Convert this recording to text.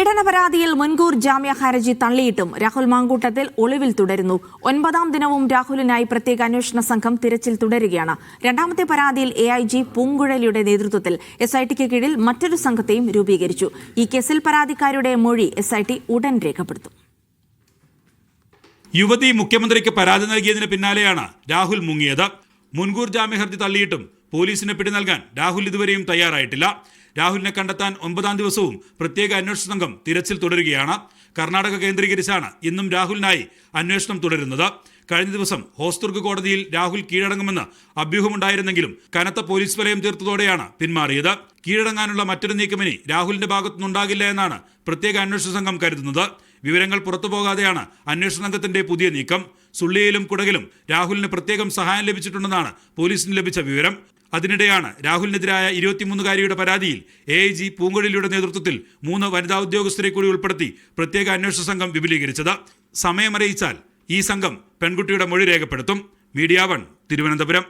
പീഡന പരാതിയിൽ മുൻകൂർ ജാമ്യ ഹർജി തള്ളിയിട്ടും രാഹുൽ മാങ്കൂട്ടത്തിൽ ഒളിവിൽ തുടരുന്നു. 9ാം ദിനവും രാഹുലിനായി പ്രത്യേക അന്വേഷണ സംഘം തിരച്ചിൽ തുടരുകയാണ്. രണ്ടാമത്തെ പരാതിയിൽ AIG പൂങ്കുഴലിയുടെ നേതൃത്വത്തിൽ SITക്ക് കീഴിൽ മറ്റൊരു സംഘത്തെയും രൂപീകരിച്ചു. ഈ കേസിൽ പരാതിക്കാരുടെ മൊഴി SIT ഉടൻ രേഖപ്പെടുത്തും. യുവതി മുഖ്യമന്ത്രിക്ക് പരാതി നൽകിയതിന് പിന്നാലെയാണ് രാഹുൽ മുങ്ങിയത്. മുൻകൂർ ജാമ്യ ഹർജി തള്ളിയിട്ടും പോലീസിന് പിടി നൽകാൻ രാഹുൽ ഇതുവരെയും തയ്യാറായിട്ടില്ല. രാഹുലിനെ കണ്ടെത്താൻ 9ാം ദിവസവും പ്രത്യേക അന്വേഷണ സംഘം തിരച്ചിൽ തുടരുകയാണ്. കർണാടക കേന്ദ്രീകരിച്ചാണ് ഇന്നും രാഹുലിനായി അന്വേഷണം തുടരുന്നത്. കഴിഞ്ഞ ദിവസം ഹോസ്ദുർഗ് കോടതിയിൽ രാഹുൽ കീഴടങ്ങുമെന്ന് അഭ്യൂഹമുണ്ടായിരുന്നെങ്കിലും കനത്ത പോലീസ് വലയം തീർത്തതോടെയാണ് പിന്മാറിയത്. കീഴടങ്ങാനുള്ള മറ്റൊരു നീക്കമിനി രാഹുലിന്റെ ഭാഗത്തുനിന്നുണ്ടാകില്ല എന്നാണ് പ്രത്യേക അന്വേഷണ സംഘം കരുതുന്നത്. വിവരങ്ങൾ പുറത്തുപോകാതെയാണ് അന്വേഷണ സംഘത്തിന്റെ പുതിയ നീക്കം. സുള്ളിയിലും കുടകിലും രാഹുലിന് പ്രത്യേകം സഹായം ലഭിച്ചിട്ടുണ്ടെന്നാണ് പോലീസിന് ലഭിച്ച വിവരം. അതിനിടെയാണ് രാഹുലിനെതിരായ 23-കാരിയുടെ പരാതിയിൽ AIG പൂങ്കുഴലിയുടെ നേതൃത്വത്തിൽ 3 വനിതാ ഉദ്യോഗസ്ഥരെ കൂടി ഉൾപ്പെടുത്തി പ്രത്യേക അന്വേഷണ സംഘം വിപുലീകരിച്ചത്. സമയമറിയിച്ചാൽ ഈ സംഘം പെൺകുട്ടിയുടെ മൊഴി രേഖപ്പെടുത്തും. മീഡിയ 1 തിരുവനന്തപുരം.